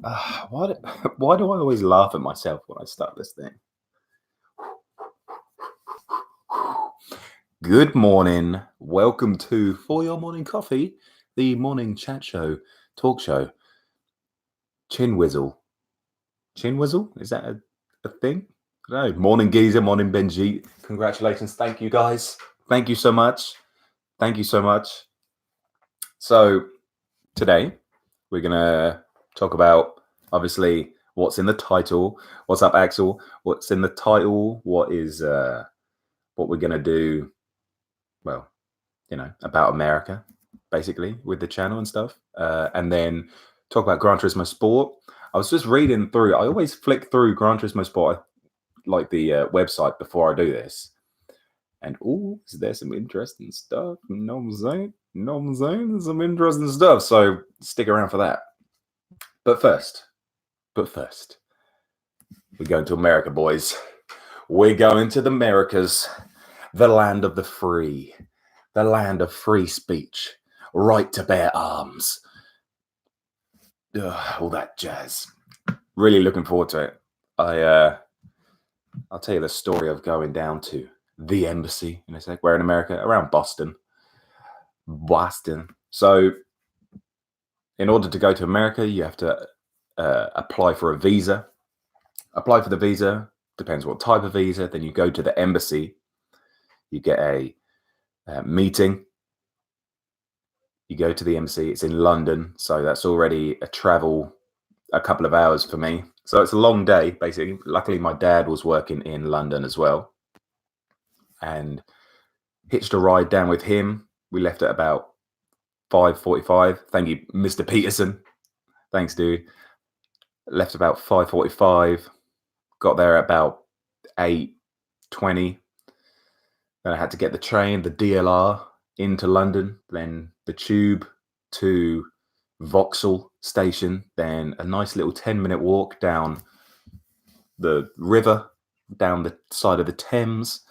Why, why do I always laugh at myself when I start this thing? Good morning. Welcome to For Your Morning Coffee, the morning chat show, talk show. Chin Whizzle. Chin Whizzle? Is that a thing? I don't know. Morning Geezer, morning Benjeet. Congratulations. Thank you, guys. Thank you so much. Thank you so much. So, today, we're going to talk about, obviously, what's in the title. What's up, Axel? What's in the title? What is what we're going to do, well, you know, about America, basically, with the channel and stuff. And then talk about Gran Turismo Sport. I was just reading through. I always flick through Gran Turismo Sport, like the website, before I do this. And, oh, is there some interesting stuff? No, I'm saying? There's some interesting stuff. So stick around for that. But first, we're going to America, boys. We're going to the Americas, the land of the free, the land of free speech, right to bear arms, all that jazz. Really looking forward to it. I'll tell you the story of going down to the embassy in a sec. We're in America, around Boston. So in order to go to America, you have to apply for a visa. Apply for the visa, depends what type of visa. Then you go to the embassy. You get a meeting. You go to the embassy. It's in London, so that's already a travel, a couple of hours for me. So it's a long day, basically. Luckily, my dad was working in London as well, and hitched a ride down with him. We left at about 5:45. Thank you, Mr. Peterson. Thanks, dude. Left about 5:45. Got there at about 8:20. Then I had to get the train, the DLR, into London, then the tube to Vauxhall station, then a nice little 10-minute walk down the river, down the side of the Thames,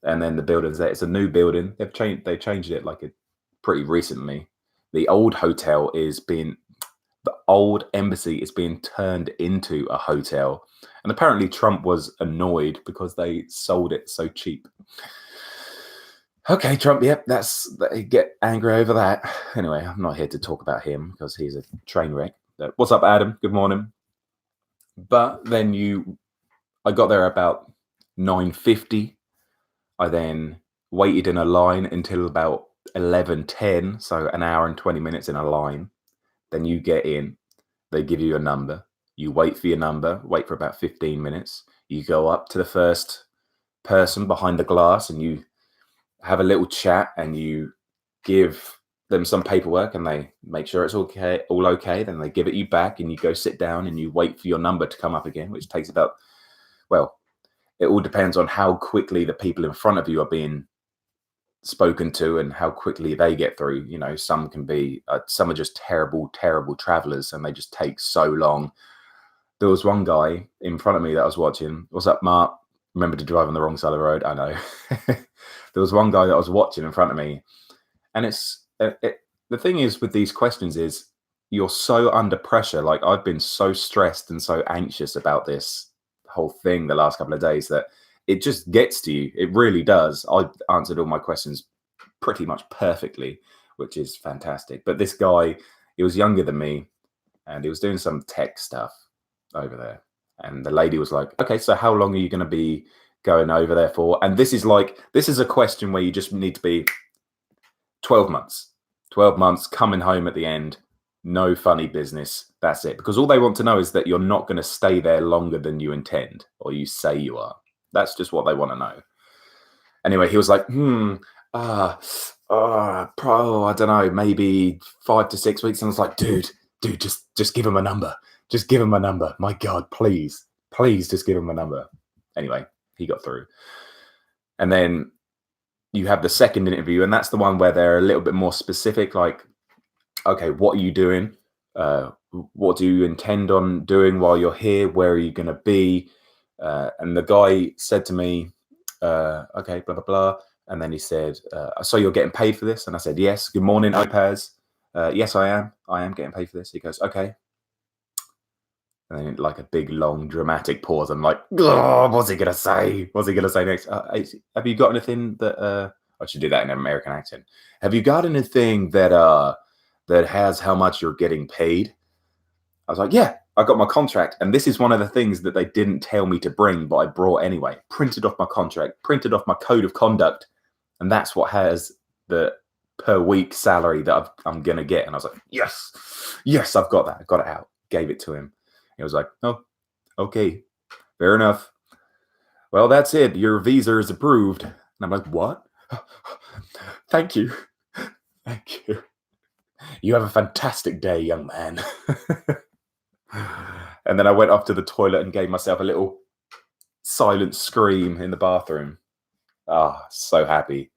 and then the buildings there. It's a new building. They changed it like pretty recently. The old hotel the old embassy is being turned into a hotel, and apparently Trump was annoyed because they sold it so cheap. Okay, Trump, yep, get angry over that. Anyway, I'm not here to talk about him because he's a train wreck. What's up, Adam? Good morning. But then I got there about 9:50. I then waited in a line until about 11:10, so an hour and 20 minutes in a line. Then you get in, they give you a number. You wait for your number, wait for about 15 minutes. You go up to the first person behind the glass and you have a little chat and you give them some paperwork and they make sure it's all okay. Then they give it you back and you go sit down and you wait for your number to come up again, which takes about, well, it all depends on how quickly the people in front of you are being spoken to and how quickly they get through. You know, some are just terrible travelers and they just take so long. There was one guy in front of me that I was watching. What's up, Mark? Remember to drive on the wrong side of the road. I know. There was one guy that I was watching in front of me, and the thing is with these questions is you're so under pressure. Like, I've been so stressed and so anxious about this whole thing the last couple of days that it just gets to you. It really does. I answered all my questions pretty much perfectly, which is fantastic. But this guy, he was younger than me, and he was doing some tech stuff over there. And the lady was like, okay, so how long are you going to be going over there for? And this is a question where you just need to be 12 months, coming home at the end, no funny business. That's it. Because all they want to know is that you're not going to stay there longer than you intend or you say you are. That's just what they want to know. Anyway, he was like, I don't know, maybe 5 to 6 weeks. And I was like, dude, just give him a number. Just give him a number. My God, please just give him a number. Anyway, he got through. And then you have the second interview, and that's the one where they're a little bit more specific, like, okay, what are you doing? What do you intend on doing while you're here? Where are you going to be? And the guy said to me, okay, blah, blah, blah. And then he said, so you're getting paid for this? And I said, yes. Good morning, Opaz. Yes, I am. I am getting paid for this. He goes, okay. And then like a big, long, dramatic pause. I'm like, oh, what's he gonna say? What's he gonna say next? Have you got anything that I should do that in an American accent? Have you got anything that that has how much you're getting paid? I was like, yeah, I got my contract, and this is one of the things that they didn't tell me to bring, but I brought anyway. Printed off my contract, printed off my code of conduct, and that's what has the per week salary that I'm gonna get. And I was like, yes, I've got that. I got it out. Gave it to him. He was like, oh, okay, fair enough. Well, that's it. Your visa is approved. And I'm like, what? Thank you. Thank you. You have a fantastic day, young man. And then I went up to the toilet and gave myself a little silent scream in the bathroom. Ah, so happy.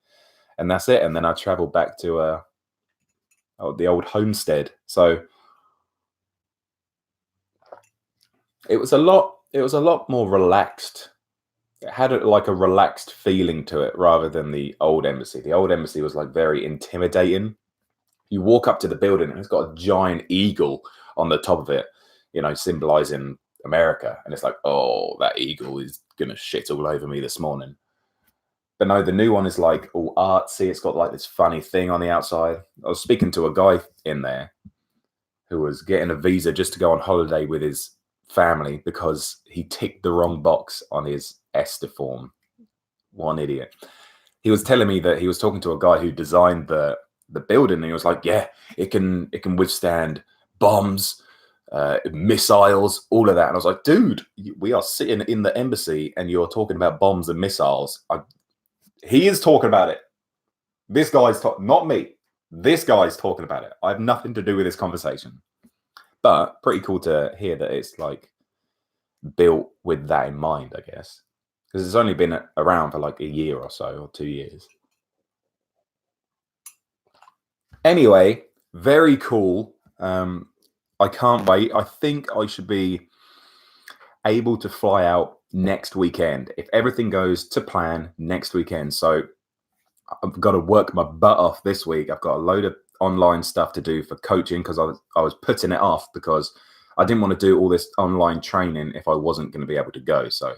And that's it. And then I traveled back to the old homestead. So it was a lot more relaxed. It had like a relaxed feeling to it rather than the old embassy. The old embassy was like very intimidating. You walk up to the building and it's got a giant eagle on the top of it, you know, symbolizing America. And it's like, oh, that eagle is going to shit all over me this morning. But no, the new one is like all artsy. It's got like this funny thing on the outside. I was speaking to a guy in there who was getting a visa just to go on holiday with his family because he ticked the wrong box on his ESTA form. One idiot. He was telling me that he was talking to a guy who designed the building, and he was like, yeah, it can withstand bombs, missiles, all of that. And I was like, dude, we are sitting in the embassy and you're talking about bombs and missiles. He is talking about it. This guy's not me. This guy's talking about it. I have nothing to do with this conversation. But pretty cool to hear that it's like built with that in mind, I guess. Because it's only been around for like a year or so, or 2 years. Anyway, very cool. I can't wait. I think I should be able to fly out next weekend if everything goes to plan next weekend. So I've got to work my butt off this week. I've got a load of online stuff to do for coaching because I was putting it off because I didn't want to do all this online training if I wasn't going to be able to go. So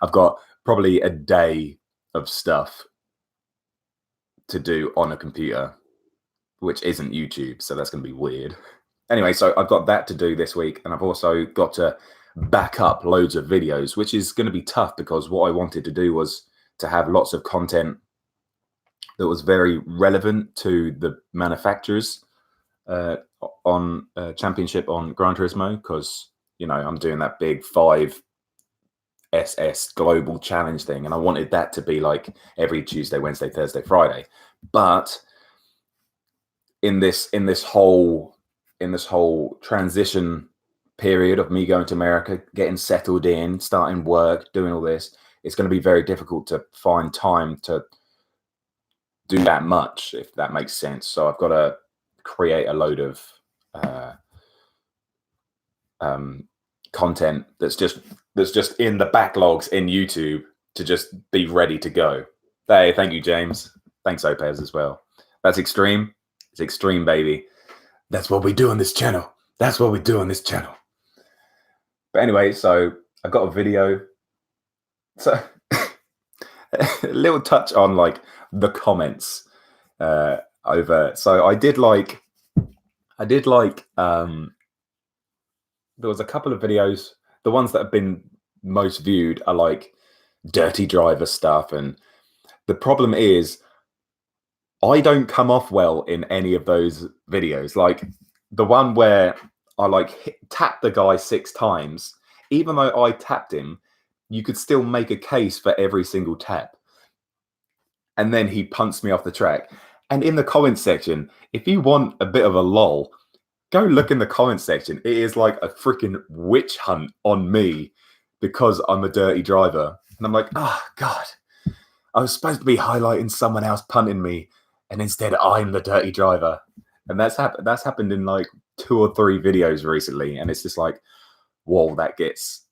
I've got probably a day of stuff to do on a computer, which isn't YouTube. So that's going to be weird. Anyway, so I've got that to do this week. And I've also got to back up loads of videos, which is going to be tough because what I wanted to do was to have lots of content that was very relevant to the manufacturers on championship on Gran Turismo, because, you know, I'm doing that big 5 SS global challenge thing, and I wanted that to be like every Tuesday, Wednesday, Thursday, Friday. But in this whole transition period of me going to America, getting settled in, starting work, doing all this, it's going to be very difficult to find time to do that much, if that makes sense. So I've got to create a load of content that's just in the backlogs in YouTube to just be ready to go. Hey, thank you, James. Thanks, Opez, as well. That's extreme. It's extreme, baby. That's what we do on this channel. That's what we do on this channel. But anyway, so I got a video. So a little touch on like the comments over. So I did like there was a couple of videos. The ones that have been most viewed are like dirty driver stuff, and the problem is I don't come off well in any of those videos. Like the one where I like tapped the guy 6 times, even though I tapped him, you could still make a case for every single tap. And then he punts me off the track. And in the comment section, if you want a bit of a lol, go look in the comment section. It is like a freaking witch hunt on me because I'm a dirty driver. And I'm like, oh, God, I was supposed to be highlighting someone else punting me, and instead I'm the dirty driver. And that's happened in like 2 or 3 videos recently. And it's just like, whoa, that gets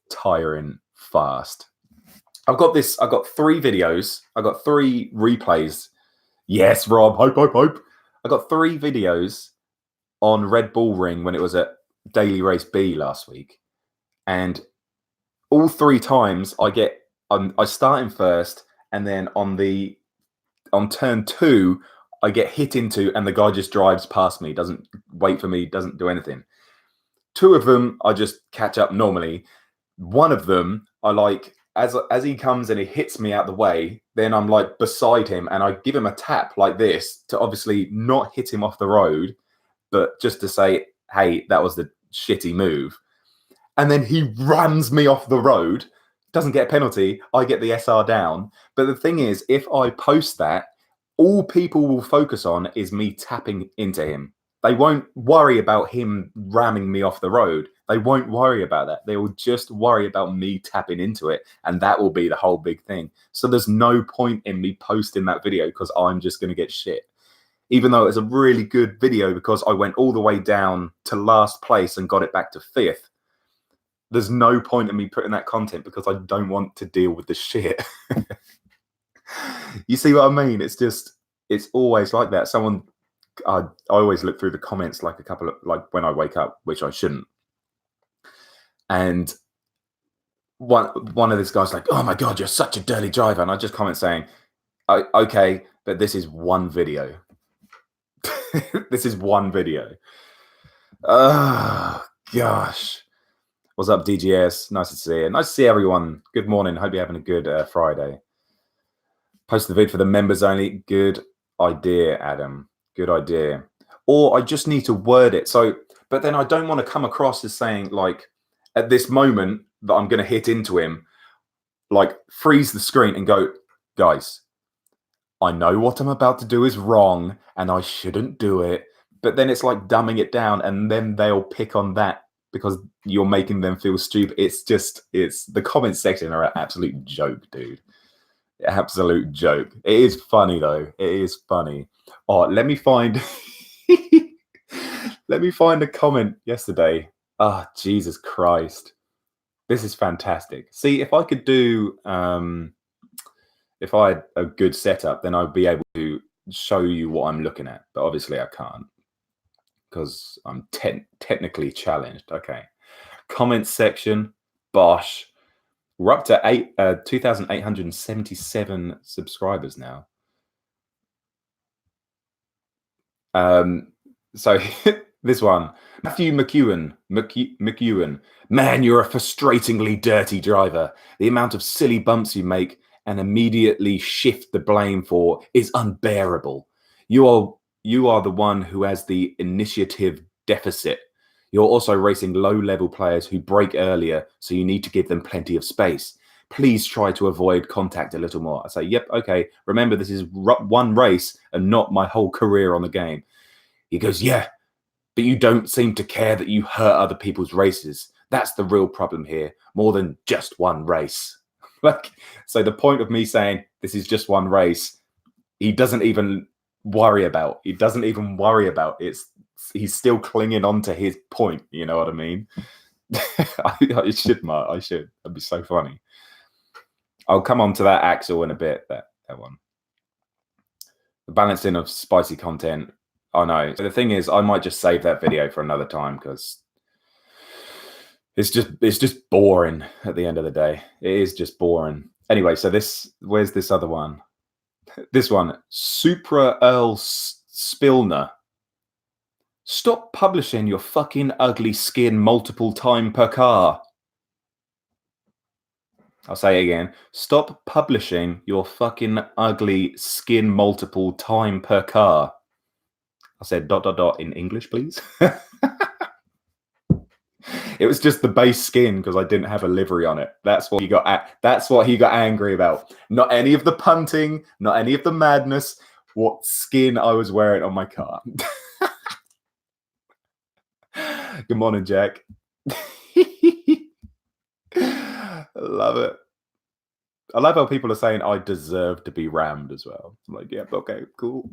tiring fast. I've got 3 videos. I got 3 replays. Yes, Rob, hope. I got 3 videos on Red Bull Ring when it was at Daily Race B last week, and all 3 times I start in first, and then on turn 2 I get hit into, and the guy just drives past me, doesn't wait for me, doesn't do anything. 2 of them I just catch up normally. One of them I like, as he comes and he hits me out the way, then I'm like beside him and I give him a tap like this to obviously not hit him off the road, but just to say, hey, that was the shitty move. And then he rams me off the road, doesn't get a penalty, I get the SR down. But the thing is, if I post that, all people will focus on is me tapping into him. They won't worry about him ramming me off the road. They won't worry about that. They will just worry about me tapping into it. And that will be the whole big thing. So there's no point in me posting that video because I'm just going to get shit. Even though it's a really good video because I went all the way down to last place and got it back to 5th. There's no point in me putting that content because I don't want to deal with the shit. You see what I mean? It's always like that. I always look through the comments like when I wake up, which I shouldn't. And one of these guys like, oh my God, you're such a dirty driver. And I just comment saying, okay, but this is one video. This is one video. Oh, gosh. What's up, DGS? Nice to see you. Nice to see everyone. Good morning. Hope you're having a good Friday. Post the vid for the members only. Good idea, Adam. Good idea. Or I just need to word it. So, but then I don't want to come across as saying, like, at this moment that I'm going to hit into him, like, freeze the screen and go, guys, I know what I'm about to do is wrong and I shouldn't do it. But then it's like dumbing it down and then they'll pick on that because you're making them feel stupid. It's the comment section are an absolute joke, dude. Absolute joke. It is funny though. It is funny. Oh, let me find let me find a comment yesterday. Oh, Jesus Christ. This is fantastic. See, if I could do if I had a good setup, then I'd be able to show you what I'm looking at. But obviously I can't because I'm technically challenged. Okay. Comment section. Bosh. We're up to 2,877 subscribers now. So this one, Matthew McEwen. Man, you're a frustratingly dirty driver. The amount of silly bumps you make and immediately shift the blame for is unbearable. You are the one who has the initiative deficit. You're also racing low-level players who brake earlier, so you need to give them plenty of space. Please try to avoid contact a little more. I say, yep, okay. Remember, this is one race and not my whole career on the game. He goes, yeah, but you don't seem to care that you hurt other people's races. That's the real problem here, more than just one race. Like, so the point of me saying this is just one race, he doesn't even worry about. He doesn't even worry about it. He's still clinging on to his point. You know what I mean? I should. That'd be so funny. I'll come on to that Axel in a bit. That one. The balancing of spicy content. I know. So the thing is, I might just save that video for another time because it's just boring at the end of the day. It is just boring. Anyway, so where's this other one? This one, Supra Earl Spilner. Stop publishing your fucking ugly skin multiple times per car. I'll say it again. Stop publishing your fucking ugly skin multiple times per car. I said ... in English, please. It was just the base skin because I didn't have a livery on it. That's what he got. That's what he got angry about. Not any of the punting, not any of the madness. What skin I was wearing on my car. Good morning, Jack. I love it. I love how people are saying I deserve to be rammed as well. I'm like, yeah, okay, cool.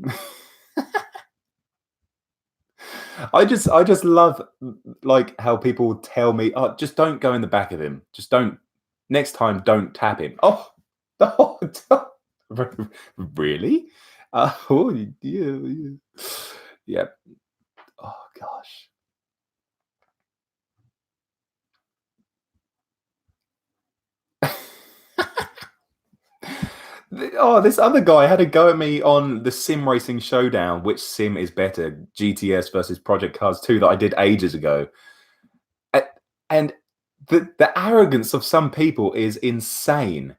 I just love like how people tell me, oh, just don't go in the back of him. Just don't. Next time, don't tap him. Oh, really? Oh, yeah. Oh gosh. Oh, this other guy had a go at me on the Sim Racing Showdown. Which sim is better, GTS versus Project Cars 2 that I did ages ago? And the arrogance of some people is insane.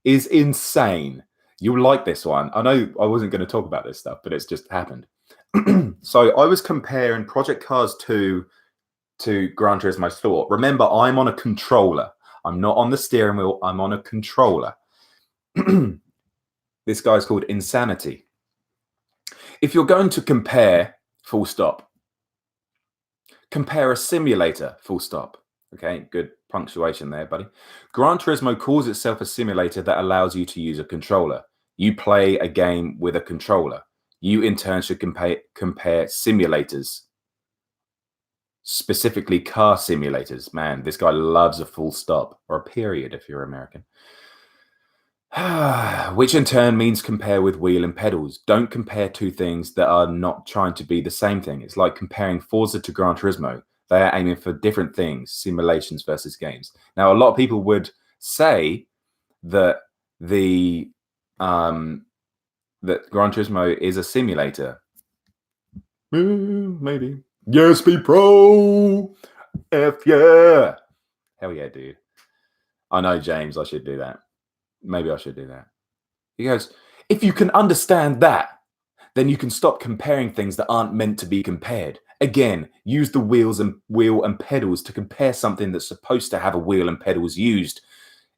Is insane. You'll like this one. I know I wasn't going to talk about this stuff, but it's just happened. So I was comparing Project Cars 2 to Gran Turismo Sport. Remember, I'm on a controller. I'm not on the steering wheel. I'm on a controller. This guy's called Insanity. If you're going to compare, full stop. Compare a simulator, full stop. Okay, good punctuation there, buddy. Gran Turismo calls itself a simulator that allows you to use a controller. You play a game with a controller. You, in turn, should compare simulators, specifically car simulators. Man, this guy loves a full stop, or a period if you're American. Which in turn means compare with wheel and pedals. Don't compare two things that are not trying to be the same thing. It's like comparing Forza to Gran Turismo. They are aiming for different things, simulations versus games. Now, a lot of people would say that that Gran Turismo is a simulator. Maybe. Yes, be pro. F yeah. Hell yeah, dude. I know, James, I should do that. Maybe I should do that. He goes, if you can understand that, then you can stop comparing things that aren't meant to be compared. Again, use the wheel and pedals to compare something that's supposed to have a wheel and pedals used.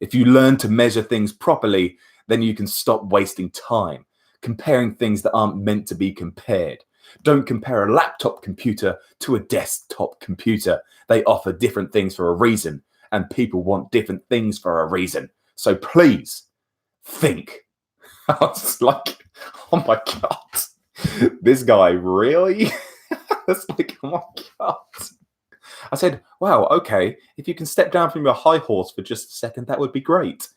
If you learn to measure things properly, then you can stop wasting time comparing things that aren't meant to be compared. Don't compare a laptop computer to a desktop computer. They offer different things for a reason, and people want different things for a reason. So please think. I was like, oh my God, this guy really? It's like, oh my God. I said, wow, okay, if you can step down from your high horse for just a second, that would be great.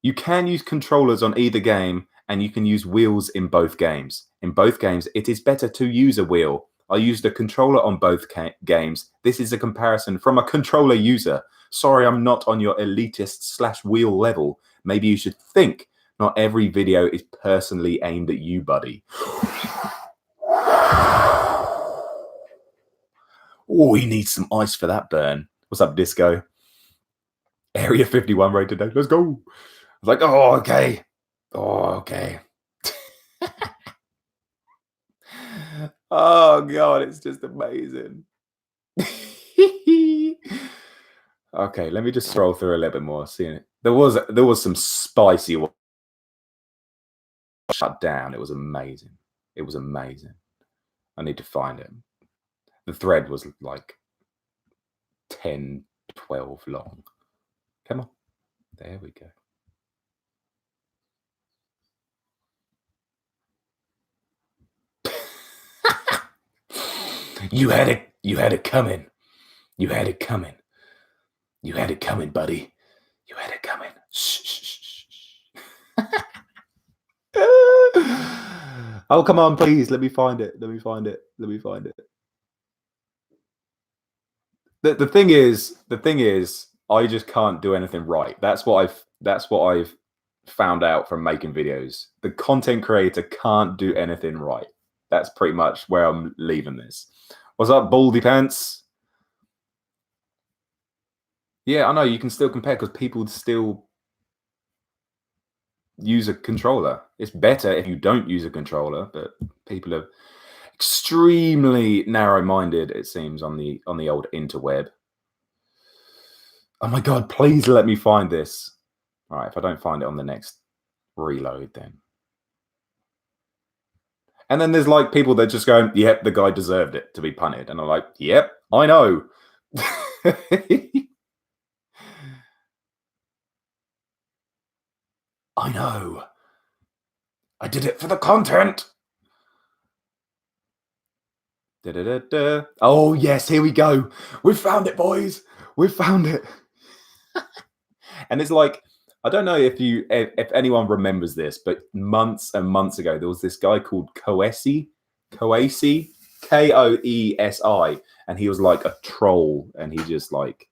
You can use controllers on either game, and you can use wheels in both games. In both games, it is better to use a wheel. I used a controller on both games. This is a comparison from a controller user. Sorry, I'm not on your elitist/wheel level. Maybe you should think. Not every video is personally aimed at you, buddy. Oh, he needs some ice for that burn. What's up, Disco? Area 51 raid today. Let's go. I was like, oh, okay. Oh, okay. Oh, God, it's just amazing. Okay, let me just scroll through a little bit more. Seeing it, there was some spicy shut down. It was amazing. It was amazing. I need to find it. The thread was like 10, 12 long. Come on, there we go. You had it coming. You had it coming. You had it coming, buddy. You had it coming. Shh, shh, shh, shh. Oh, come on, please. Let me find it. Let me find it. Let me find it. The thing is, I just can't do anything right. That's what I've found out from making videos. The content creator can't do anything right. That's pretty much where I'm leaving this. What's up, Baldy Pants? Yeah, I know you can still compare because people still use a controller. It's better if you don't use a controller, but people are extremely narrow-minded, it seems, on the old interweb. Oh my God, please let me find this. All right, if I don't find it on the next reload, then. And then there's like people that just go, yep, the guy deserved it to be punted. And I'm like, yep, I know. I know. I did it for the content. Da-da-da-da. Oh, yes, here we go. We found it, boys. We found it. And it's like, I don't know if anyone remembers this, but months and months ago, there was this guy called Koesi, Koesi, Koesi, and he was like a troll, and he just like,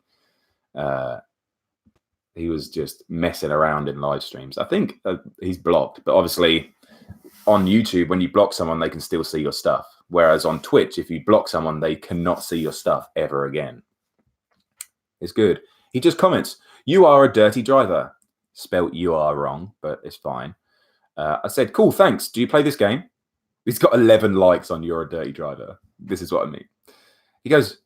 he was just messing around in live streams. I think he's blocked, but obviously on YouTube, when you block someone, they can still see your stuff. Whereas on Twitch, if you block someone, they cannot see your stuff ever again. It's good. He just comments, "You are a dirty driver." Spelt "you are" wrong, but it's fine. I said, "Cool, thanks. Do you play this game?" He's got 11 likes on "You're a dirty driver." This is what I mean. He goes,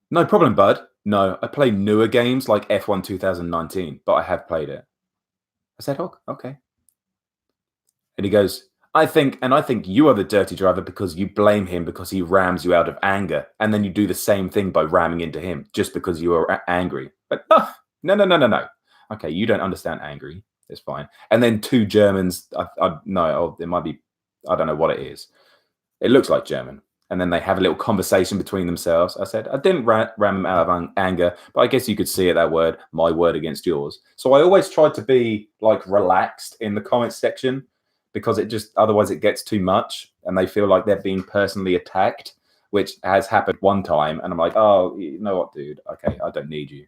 "No problem, bud. No, I play newer games like F1 2019, but I have played it." I said, "Oh, okay." And he goes, I think you are the dirty driver because you blame him because he rams you out of anger. And then you do the same thing by ramming into him just because you are angry." But no. Okay, you don't understand angry. It's fine. And then two Germans, it might be, I don't know what it is. It looks like German. And then they have a little conversation between themselves. I said, "I didn't ram him out of anger, but I guess you could see it, that word, my word against yours." So I always tried to be like relaxed in the comments section, because it just, otherwise it gets too much and they feel like they're being personally attacked, which has happened one time. And I'm like, "Oh, you know what, dude? Okay, I don't need you."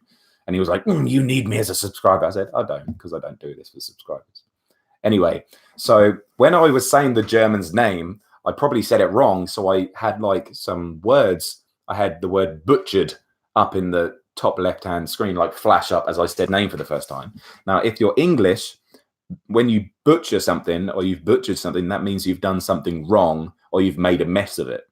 And he was like, "You need me as a subscriber." I said, "I don't, because I don't do this for subscribers." Anyway, so when I was saying the German's name, I probably said it wrong. So I had like some words. I had the word "butchered" up in the top left-hand screen, like flash up as I said name for the first time. Now, if you're English, when you butcher something or you've butchered something, that means you've done something wrong or you've made a mess of it.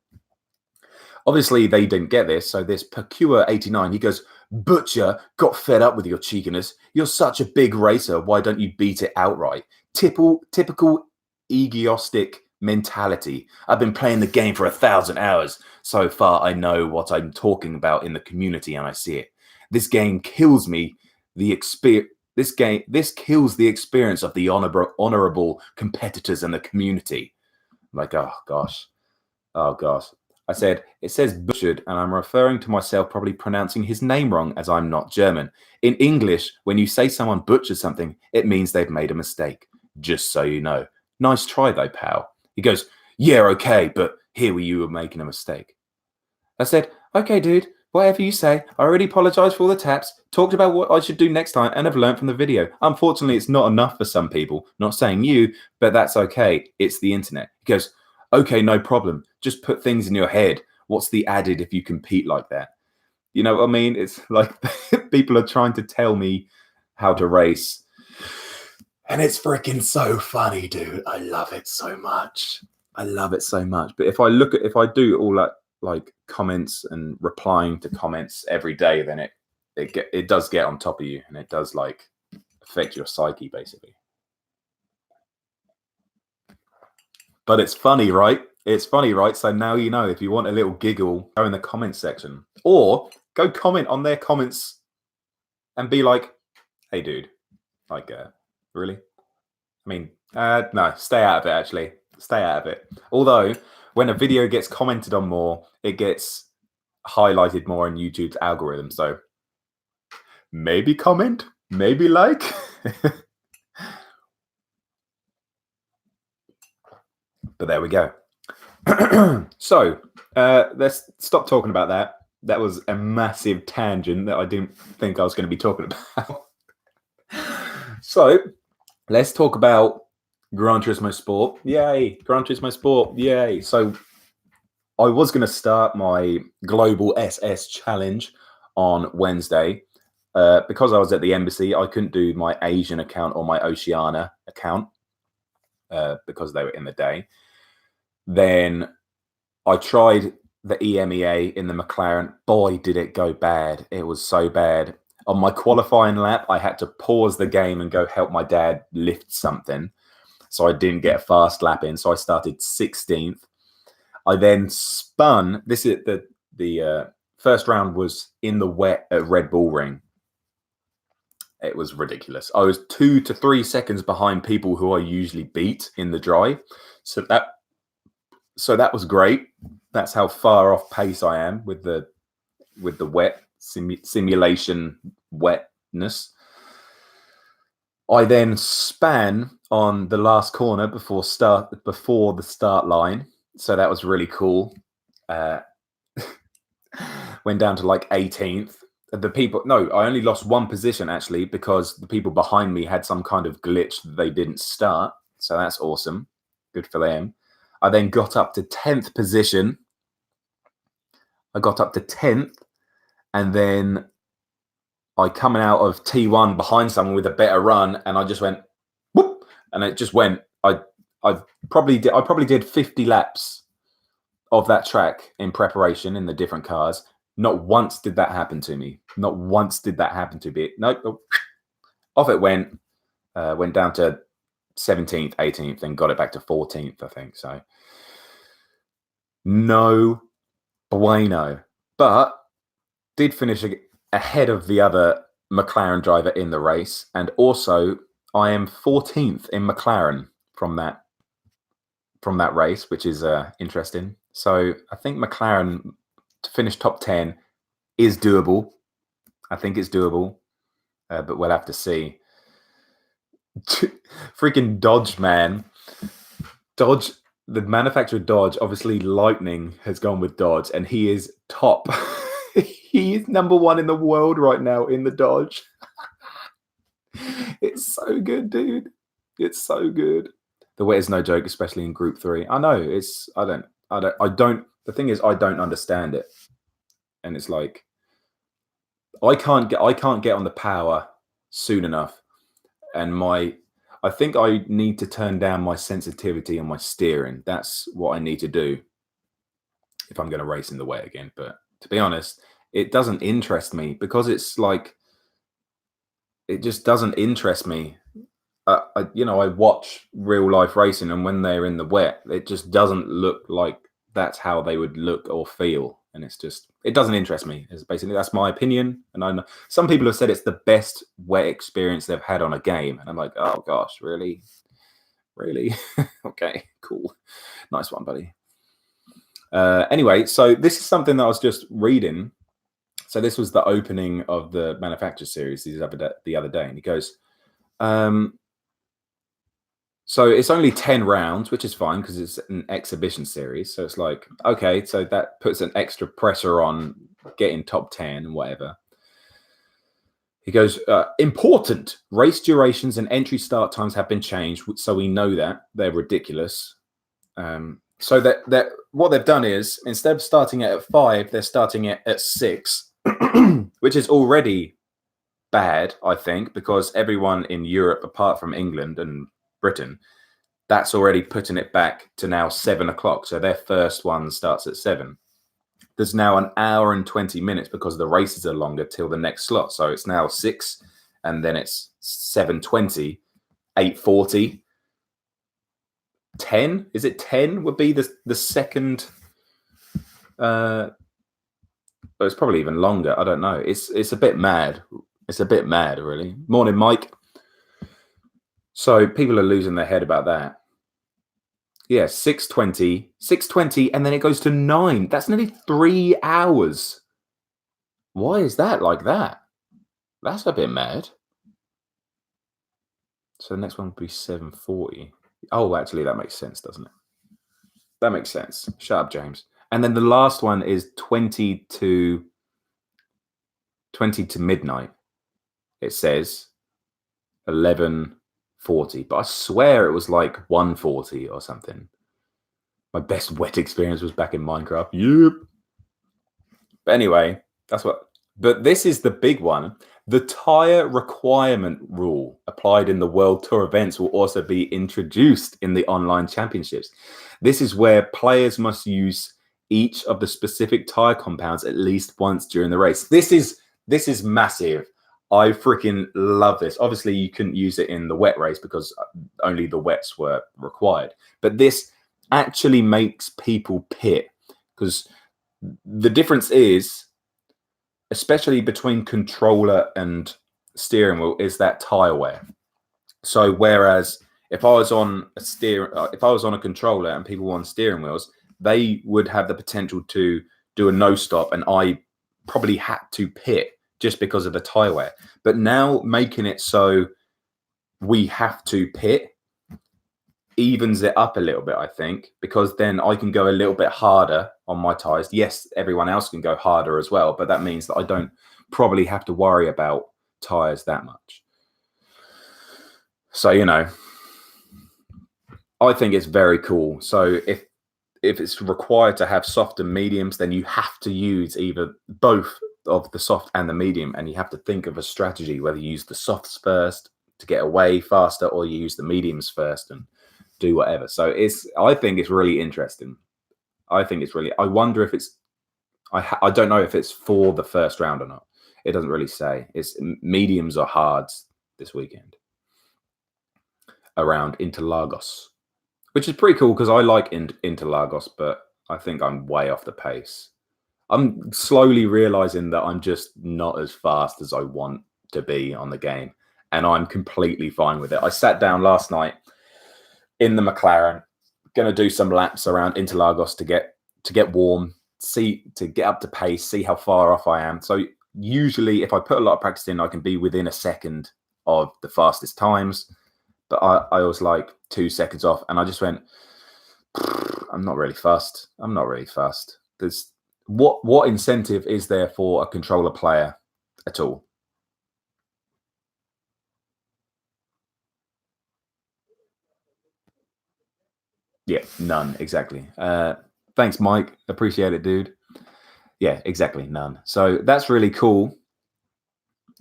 Obviously, they didn't get this. So this Pacua89, he goes, "Butcher, got fed up with your cheekiness. You're such a big racer. Why don't you beat it outright? Typical egoistic mentality. I've been playing the game for 1,000 hours. So far, I know what I'm talking about in the community and I see it. This game kills me. This kills the experience of the honorable competitors and the community." I'm like, oh gosh. I said, "It says butchered, and I'm referring to myself probably pronouncing his name wrong as I'm not German. In English, when you say someone butchered something, it means they've made a mistake. Just so you know. Nice try though, pal." He goes, "Yeah, okay, but here you were making a mistake." I said, "Okay, dude. Whatever you say. I already apologized for all the taps, talked about what I should do next time, and have learned from the video. Unfortunately, it's not enough for some people. Not saying you, but that's okay. It's the internet." He goes, "Okay, no problem. Just put things in your head. What's the added if you compete like that?" You know what I mean? It's like people are trying to tell me how to race. And it's freaking so funny, dude. I love it so much. I love it so much. But if I do all that, like comments and replying to comments every day, then it does get on top of you, and it does like affect your psyche basically. But it's funny, right? It's funny, right? So now you know, if you want a little giggle, go in the comments section or go comment on their comments and be like, "Hey, dude, like, really?" I mean, no, stay out of it, actually. Stay out of it. Although, when a video gets commented on more, it gets highlighted more in YouTube's algorithm. So maybe comment, maybe like. But there we go. So let's stop talking about that. That was a massive tangent that I didn't think I was going to be talking about. So let's talk about Gran Turismo Sport. Yay! Gran Turismo Sport. Yay! So I was going to start my Global SS Challenge on Wednesday. Because I was at the embassy, I couldn't do my Asian account or my Oceania account because they were in the day. Then I tried the EMEA in the McLaren. Boy, did it go bad. It was so bad. On my qualifying lap, I had to pause the game and go help my dad lift something. So I didn't get a fast lap in. So I started 16th. I then spun. This is the first round was in the wet at Red Bull Ring. It was ridiculous. I was 2 to 3 seconds behind people who I usually beat in the dry. So that was great. That's how far off pace I am with the wet simulation wetness. I then span on the last corner before the start line. So that was really cool. Went down to like 18th. the people. No, I only lost one position actually because the people behind me had some kind of glitch that they didn't start. So that's awesome. Good for them. I then got up to 10th position. I got up to 10th, and then I coming out of T1 behind someone with a better run, and I just went whoop, and it just went. I probably did 50 laps of that track in preparation in the different cars. Not once did that happen to me. Not once did that happen to me. Nope. Off it went. Went down to 17th, 18th, and got it back to 14th, I think. So no bueno. But did finish ahead of the other McLaren driver in the race. And also, I am 14th in McLaren from that race, which is interesting. So I think McLaren to finish top 10 is doable. I think it's doable, but we'll have to see. Freaking Dodge, man. Dodge, the manufacturer Dodge, obviously Lightning has gone with Dodge, and he is top. He is #1 in the world right now in the Dodge. It's so good, dude. It's so good. The wet is no joke, especially in Group 3. I know it's. I don't. The thing is, I don't understand it, and it's like I can't get on the power soon enough, and I think I need to turn down my sensitivity and my steering. That's what I need to do if I'm going to race in the wet again. But to be honest, it doesn't interest me because it's like it just doesn't interest me. I watch real life racing, and when they're in the wet, it just doesn't look like that's how they would look or feel, and it doesn't interest me. That's my opinion, and I know some people have said it's the best wet experience they've had on a game, and I'm like, oh gosh, really? Okay, cool, nice one, buddy. Anyway, so this is something that I was just reading. So this was the opening of the Manufacturer Series the other day, and he goes, so it's only 10 rounds, which is fine because it's an exhibition series. So it's like, okay, so that puts an extra pressure on getting top 10 and whatever. He goes, important. Race durations and entry start times have been changed, so we know that. They're ridiculous. So that what they've done is, instead of starting at 5, they're starting at 6, which is already bad, I think, because everyone in Europe, apart from England and Britain, that's already putting it back to now 7 o'clock. So their first one starts at 7. There's now an hour and 20 minutes because the races are longer till the next slot. So it's now 6, and then it's 7:20, 8:40, 10. Is it 10 would be the second? But it's probably even longer. I don't know. It's a bit mad. It's a bit mad, really. Morning, Mike. So people are losing their head about that. Yeah, 6:20, and then it goes to 9. That's nearly 3 hours. Why is that like that? That's a bit mad. So the next one would be 7:40. Oh, actually, that makes sense, doesn't it? That makes sense. Shut up, James. And then the last one is 20 to midnight. It says 11:40, but I swear it was like 1:40 or something. My best wet experience was back in Minecraft. Yep. But anyway, but this is the big one. The tire requirement rule applied in the World Tour events will also be introduced in the online championships. This is where players must use each of the specific tire compounds at least once during the race. This is massive. I freaking love this. Obviously, you couldn't use it in the wet race because only the wets were required. But this actually makes people pit, because the difference is, especially between controller and steering wheel, is that tire wear. So whereas if I was on a controller and people were on steering wheels, they would have the potential to do a no stop, and I probably had to pit just because of the tire wear. But now making it so we have to pit evens it up a little bit, I think, because then I can go a little bit harder on my tires. Yes, everyone else can go harder as well, but that means that I don't probably have to worry about tires that much. So, you know, I think it's very cool. So if it's required to have soft and mediums, then you have to use either both of the soft and the medium, and you have to think of a strategy whether you use the softs first to get away faster, or you use the mediums first and do whatever. So I think it's really interesting. I wonder if it's, I don't know if it's for the first round or not. It doesn't really say. It's mediums or hards this weekend around Interlagos, which is pretty cool because I like Interlagos, but I think I'm way off the pace. I'm slowly realizing that I'm just not as fast as I want to be on the game, and I'm completely fine with it. I sat down last night in the McLaren, going to do some laps around Interlagos to get warm, to get up to pace, see how far off I am. So usually if I put a lot of practice in, I can be within a second of the fastest times, but I was like 2 seconds off, and I just went, I'm not really fast. I'm not really fast. There's what incentive is there for a controller player at all? Yeah, none, exactly. Thanks, Mike. Appreciate it, dude. Yeah, exactly, none. So that's really cool.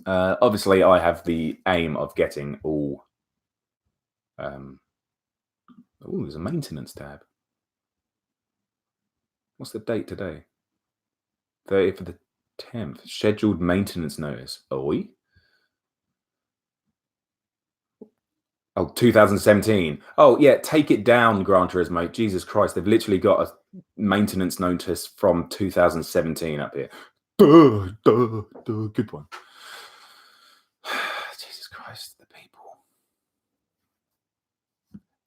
Obviously, I have the aim of getting all... oh, there's a maintenance tab. What's the date today? 30th of the 10th. Scheduled maintenance notice. Oi. Oh, 2017. Oh, yeah, take it down, Gran Turismo. Jesus Christ, they've literally got a maintenance notice from 2017 up here. Good one. Jesus Christ, the people.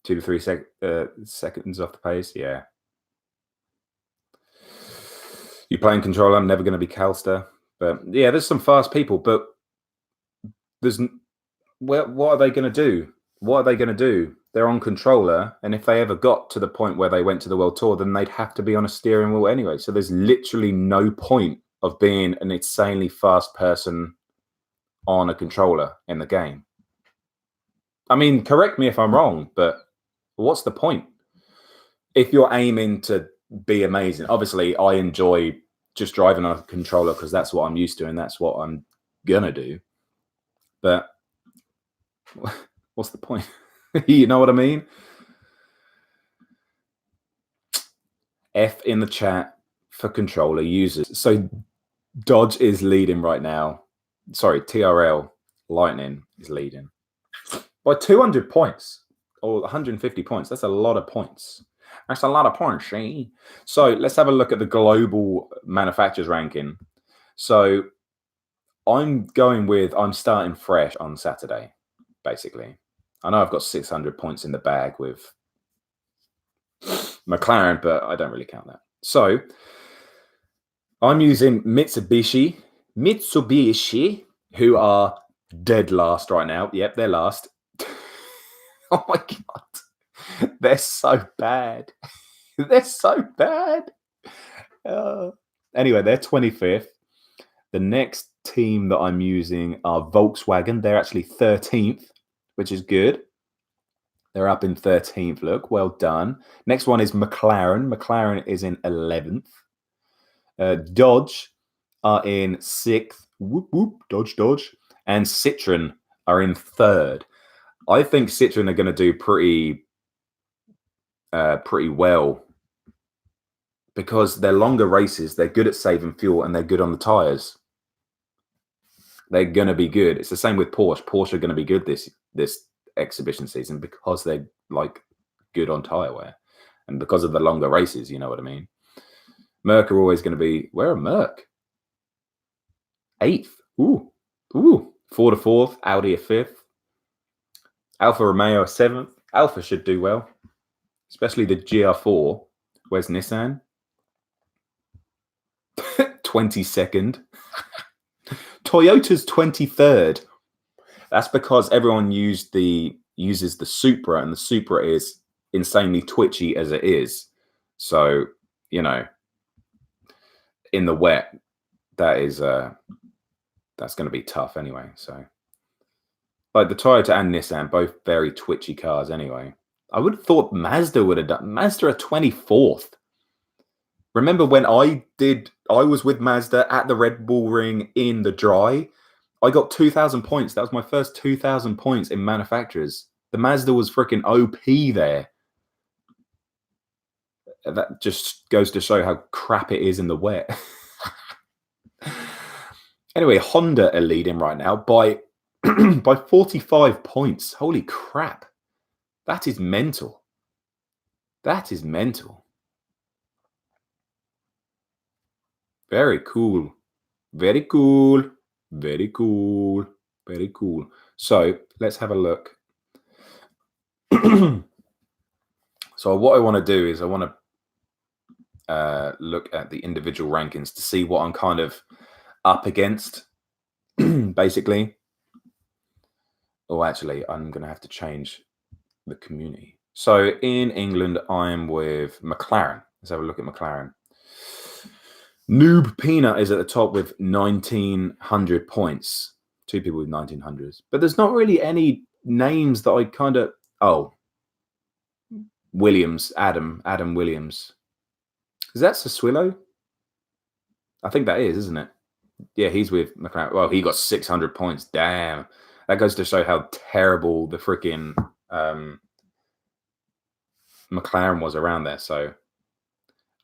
2 to 3 seconds off the pace, yeah. You playing controller, I'm never going to be Calster. But yeah, there's some fast people, but there's... what are they going to do? What are they going to do? They're on controller, and if they ever got to the point where they went to the World Tour, then they'd have to be on a steering wheel anyway. So there's literally no point of being an insanely fast person on a controller in the game. I mean, correct me if I'm wrong, but what's the point? If you're aiming to be amazing, obviously I enjoy just driving on a controller because that's what I'm used to and that's what I'm gonna do. But what's the point? You know what I mean? F in the chat for controller users. So Dodge is leading right now. Sorry, TRL Lightning is leading by 200 points or 150 points. That's a lot of points. That's a lot of points, see? So let's have a look at the global manufacturers ranking. So I'm starting fresh on Saturday, basically. I know I've got 600 points in the bag with McLaren, but I don't really count that. So I'm using Mitsubishi, who are dead last right now. Yep, they're last. Oh my God. They're so bad. They're so bad. Anyway, they're 25th. The next team that I'm using are Volkswagen. They're actually 13th, which is good. They're up in 13th. Look, well done. Next one is McLaren. McLaren is in 11th. Dodge are in 6th. Whoop, whoop, Dodge, Dodge. And Citroen are in 3rd. I think Citroen are going to do pretty well because they're longer races. They're good at saving fuel and they're good on the tires. They're going to be good. It's the same with Porsche. Porsche are going to be good this exhibition season because they're like good on tire wear and because of the longer races. You know what I mean? Merc are always going to be... Where are Merc? 8th. Ooh. Ford 4th. Audi 5th. Alfa Romeo 7th. Alfa should do well, especially the GR4. Where's Nissan? 22nd. Toyota's 23rd. That's because everyone uses the Supra, and the Supra is insanely twitchy as it is. So, you know, in the wet, that is that's going to be tough anyway. So, like the Toyota and Nissan, both very twitchy cars anyway. I would have thought Mazda would have done. Mazda are 24th. Remember when I was with Mazda at the Red Bull Ring in the dry. I got 2,000 points. That was my first 2,000 points in manufacturers. The Mazda was freaking OP there. That just goes to show how crap it is in the wet. Anyway, Honda are leading right now by 45 points. Holy crap. That is mental. That is mental. Very cool. Very cool. Very cool. Very cool. So let's have a look. So what I want to do is I want to look at the individual rankings to see what I'm kind of up against, basically. Oh, actually, I'm going to have to change the community. So in England, I'm with McLaren. Let's have a look at McLaren. Noob Peanut is at the top with 1,900 points. 2 people with 1,900s. But there's not really any names that I kind of... Oh. Williams. Adam Williams. Is that Sassuolo? I think that is, isn't it? Yeah, he's with McLaren. Well, he got 600 points. Damn. That goes to show how terrible the freaking McLaren was around there. So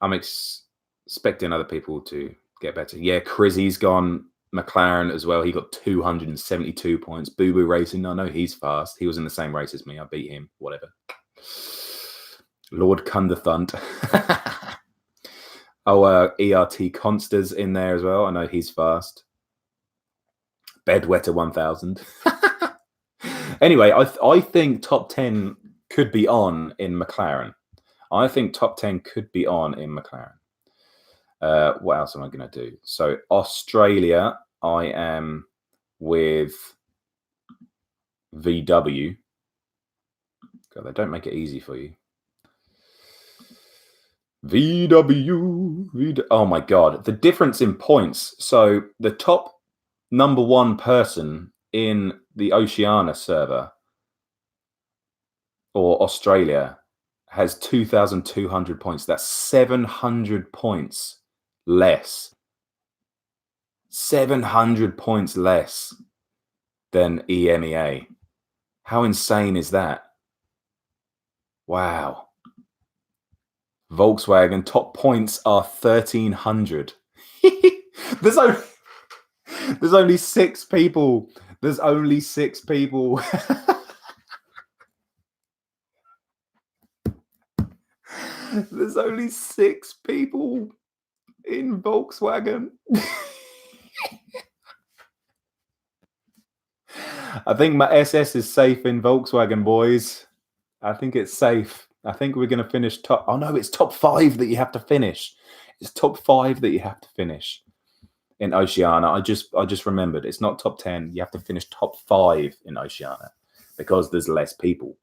I'm expecting other people to get better. Yeah, Crizzy's gone McLaren as well. He got 272 points. Boo Boo Racing. I know he's fast. He was in the same race as me. I beat him. Whatever. Lord Cunderthunt. Oh, ERT Consters in there as well. I know he's fast. Bedwetter 1000. Anyway, I think top 10 could be on in McLaren. I think top 10 could be on in McLaren. What else am I going to do? So Australia, I am with VW. God, they don't make it easy for you. VW. Oh my God. The difference in points. So the top number 1 person in the Oceania server or Australia has 2,200 points. That's 700 points less. 700 points less than EMEA. How insane is that? Wow. Volkswagen top points are 1,300. There's only 6 people. There's only 6 people. There's only 6 people in Volkswagen. I think my SS is safe in Volkswagen, boys. I think it's safe. I think we're going to finish top. Oh, no, it's top 5 that you have to finish. It's top 5 that you have to finish in Oceania. I just remembered. It's not top 10. You have to finish top 5 in Oceania because there's less people.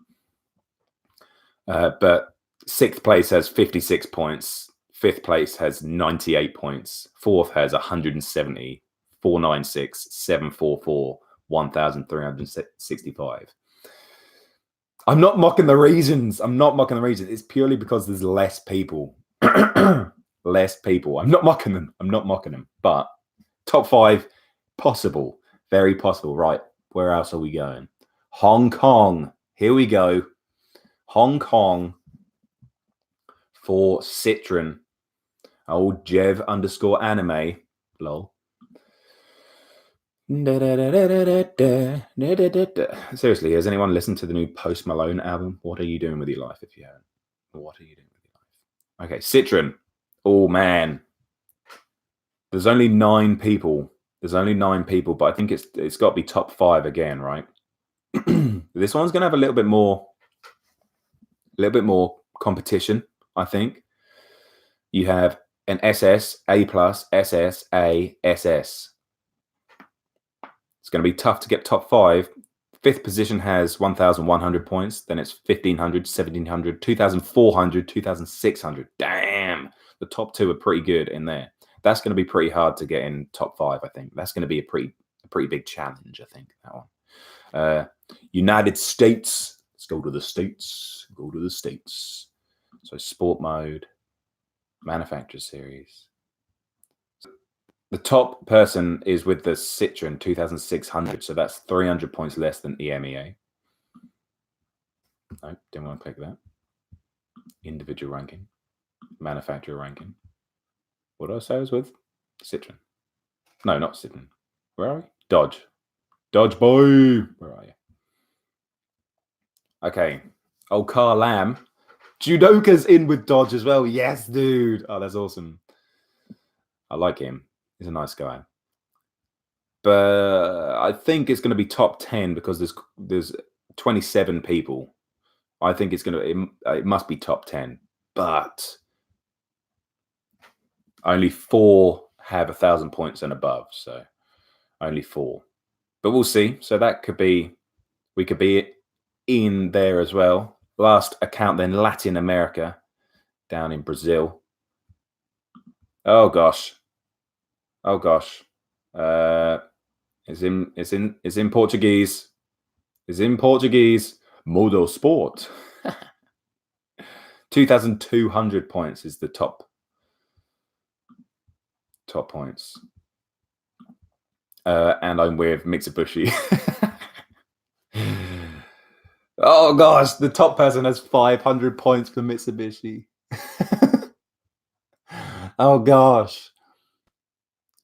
But 6th place has 56 points. 5th place has 98 points. 4th has 170. 496. 744. 1,365. I'm not mocking the reasons. It's purely because there's less people. Less people. I'm not mocking them. But top 5, possible. Very possible. Right. Where else are we going? Hong Kong. Here we go. Hong Kong for Citroen. Old Jev _anime. Lol. Seriously, has anyone listened to the new Post Malone album? What are you doing with your life if you haven't? What are you doing with your life? Okay, Citroen. Oh, man. There's only 9 people. But I think it's got to be top 5 again, right? This one's going to have a little bit more competition, I think. You have an SS, A+, SS, A, SS. It's going to be tough to get top 5. 5th position has 1,100 points. Then it's 1,500, 1,700, 2,400, 2,600. Damn. The top 2 are pretty good in there. That's going to be pretty hard to get in top 5, I think. That's going to be a a pretty big challenge, I think, that one. United States. Let's go to the States. Go to the States. So sport mode, manufacturer series. The top person is with the Citroen 2600, so that's 300 points less than EMEA. No, didn't want to click that. Individual ranking, manufacturer ranking. What did I say I was with? Citroen. No, not Citroen. Where are we? Dodge. Dodge boy. Where are you? Okay. Oh, Carl Lamb. Judoka's in with Dodge as well. Yes, dude. Oh, that's awesome. I like him. He's a nice guy. But I think it's going to be top 10 because there's 27 people. I think it's going to, it must be top 10. But only 4 have 1,000 points and above. So only 4. But we'll see. So that could be, we could be in there as well. Last account then, Latin America, down in Brazil. Oh gosh. Oh gosh. It's in Portuguese. It's in Portuguese. Modo Sport. 2,200 points is the top points. And I'm with Mitsubishi. Oh gosh, the top person has 500 points for Mitsubishi. Oh gosh.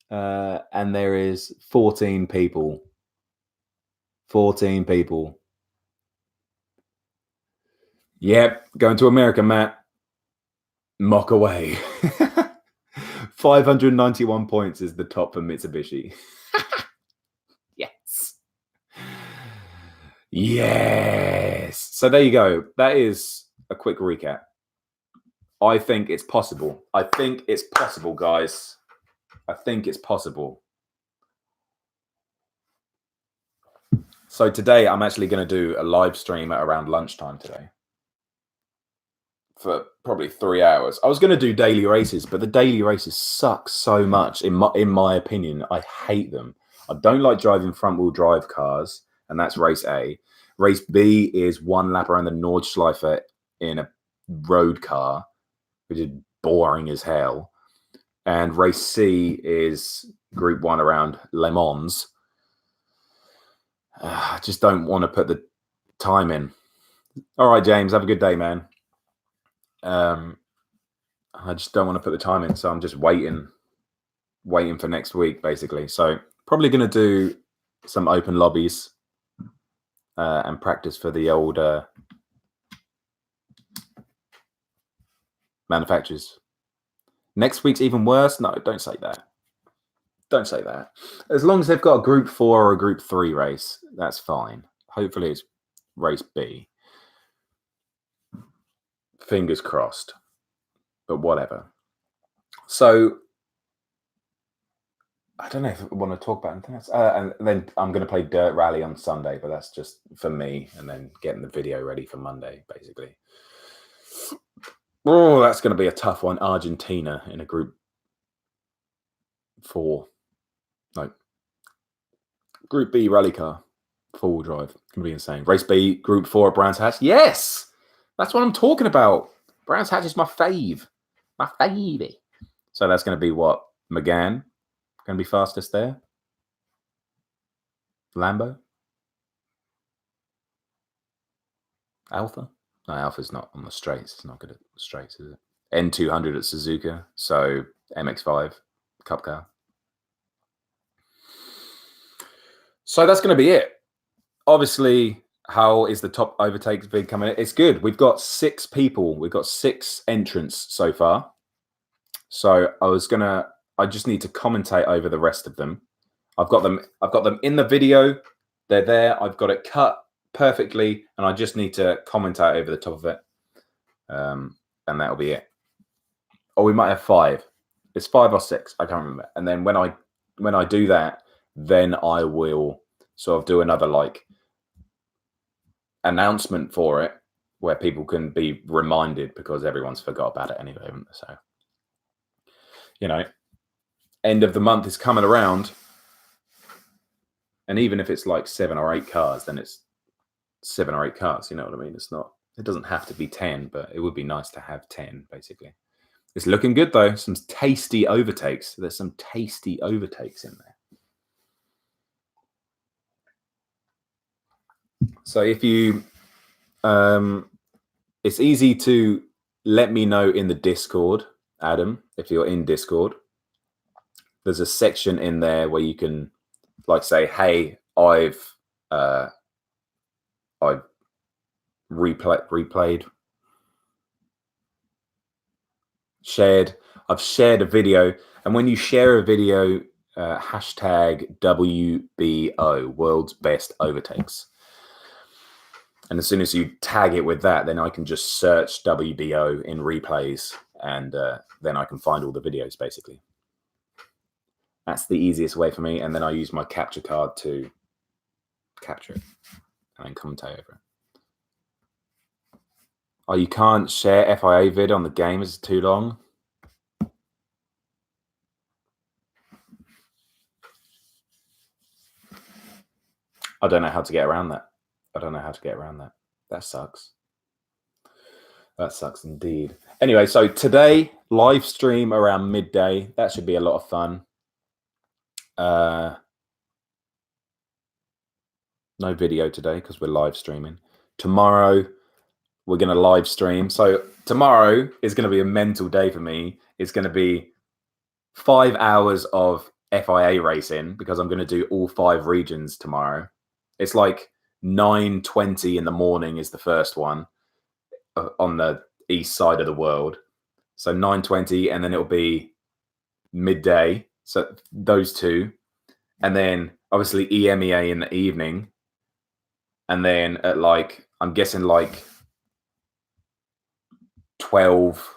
And there is 14 people. 14 people. Yep, going to America, Matt. Mock away. 591 points is the top for Mitsubishi. Yes. Yes. So there you go. That is a quick recap. I think it's possible. I think it's possible, guys. I think it's possible. So today I'm actually going to do a live stream at around lunchtime today. For probably 3 hours. I was going to do daily races, but the daily races suck so much, in my opinion. I hate them. I don't like driving front-wheel drive cars, and that's race A. Race B is 1 lap around the Nordschleife in a road car, which is boring as hell. And race C is Group 1 around Le Mans. I just don't want to put the time in. All right, James, have a good day, man. I just don't want to put the time in, so I'm just waiting for next week, basically. So probably going to do some open lobbies and practice for the old manufacturers. Next week's even worse. No, don't say that. Don't say that. As long as they've got a Group 4 or a Group 3 race, that's fine. Hopefully it's race B. Fingers crossed. But whatever. So I don't know if I want to talk about anything else. And then I'm going to play Dirt Rally on Sunday, but that's just for me, and then getting the video ready for Monday, basically. Oh, that's going to be a tough one. Argentina in a Group 4. No. Group B rally car. 4-wheel drive. It's going to be insane. Race B, Group 4 at Brands Hatch. Yes! That's what I'm talking about. Brands Hatch is my fave. My favey. So that's going to be what? McGann? Going to be fastest there? Lambo? Alpha? No, Alpha's not on the straights. It's not good at the straights, is it? N200 at Suzuka. So MX-5 Cup car. So that's going to be it. Obviously, how is the top overtakes vid coming in? It's good. We've got 6 people. We've got 6 entrants so far. So I just need to commentate over the rest of them. I've got them in the video. They're there. I've got it cut perfectly, and I just need to commentate over the top of it. And that'll be it. Or we might have 5. It's 5 or 6. I can't remember. And then when I do that, then I will sort of do another like announcement for it where people can be reminded, because everyone's forgot about it anyway. So, you know, end of the month is coming around. And even if it's like 7 or 8 cars, then it's 7 or 8 cars. You know what I mean? It's not. It doesn't have to be 10, but it would be nice to have 10, basically. It's looking good though. Some tasty overtakes. There's some tasty overtakes in there. So if you, it's easy to let me know in the Discord, Adam, if you're in Discord. There's a section in there where you can like say, hey, I've replayed, shared. I've shared a video, and when you share a video, hashtag WBO, World's Best Overtakes. And as soon as you tag it with that, then I can just search WBO in replays, and then I can find all the videos, basically. That's the easiest way for me. And then I use my capture card to capture it and then commentate over it. Oh, you can't share FIA vid on the game? Is it too long? I don't know how to get around that. I don't know how to get around that. That sucks. That sucks indeed. Anyway, so today, live stream around midday. That should be a lot of fun. No video today because we're live streaming. Tomorrow, we're going to live stream. So tomorrow is going to be a mental day for me. It's going to be 5 hours of FIA racing because I'm going to do all 5 regions tomorrow. It's like 9:20 in the morning is the first one on the east side of the world. So 9:20, and then it'll be midday. So those 2. And then obviously EMEA in the evening. And then at like, I'm guessing like 12,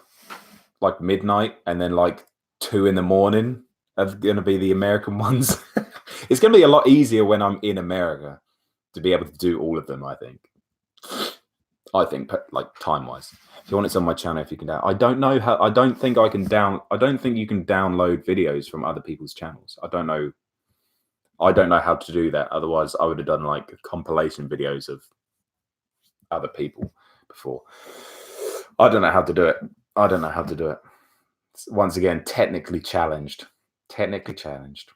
like midnight, and then like 2 in the morning are going to be the American ones. It's going to be a lot easier when I'm in America to be able to do all of them, I think. Like time-wise. If you want it on my channel, if you can I don't know how. I don't think I can I don't think you can download videos from other people's channels. I don't know how to do that. Otherwise, I would have done like compilation videos of other people before. I don't know how to do it. I don't know how to do it. Once again, technically challenged. Technically challenged.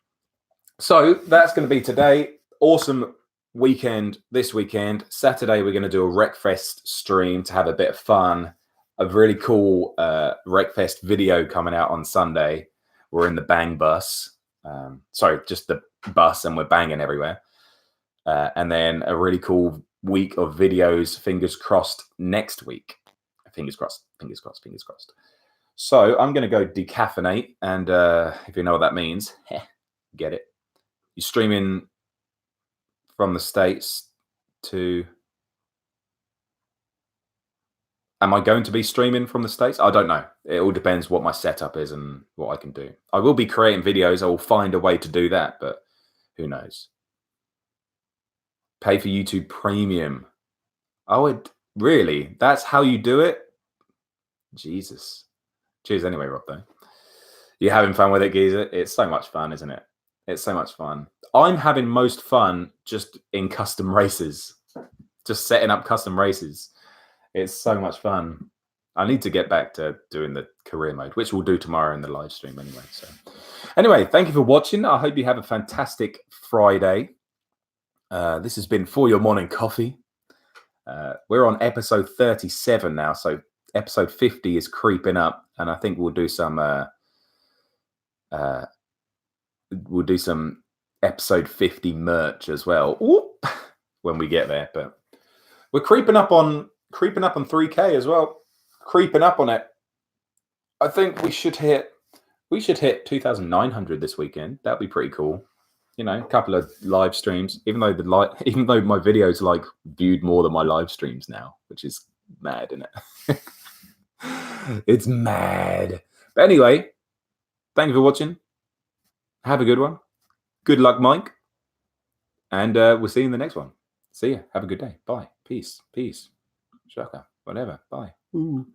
So that's going to be today. Awesome weekend this weekend. Saturday, we're going to do a Wreckfest stream to have a bit of fun. A really cool Wreckfest video coming out on Sunday. We're in the bang bus. Sorry, just the bus, and we're banging everywhere. And then a really cool week of videos, fingers crossed, next week. Fingers crossed, fingers crossed, fingers crossed. So I'm going to go decaffeinate, and if you know what that means, get it. You're streaming from the States to... Am I going to be streaming from the States? I don't know. It all depends what my setup is and what I can do. I will be creating videos. I will find a way to do that, but who knows? Pay for YouTube Premium. Oh, really? That's how you do it? Jesus. Cheers anyway, Rob, though. You're having fun with it, Geezer? It's so much fun, isn't it? It's so much fun. I'm having most fun just in custom races. Just setting up custom races. It's so much fun. I need to get back to doing the career mode, which we'll do tomorrow in the live stream anyway. So, anyway, thank you for watching. I hope you have a fantastic Friday. This has been For Your Morning Coffee. We're on episode 37 now, so episode 50 is creeping up, and I think we'll do some episode 50 merch as well. Whoop, when we get there. But we're creeping up on 3K as well. Creeping up on it. I think we should hit 2,900 this weekend. That'd be pretty cool. You know, a couple of live streams. Even though my videos like viewed more than my live streams now, which is mad, isn't it? It's mad. But anyway, thank you for watching. Have a good one. Good luck, Mike. And we'll see you in the next one. See ya. Have a good day. Bye. Peace. Peace. Shaka. Whatever. Bye. Ooh.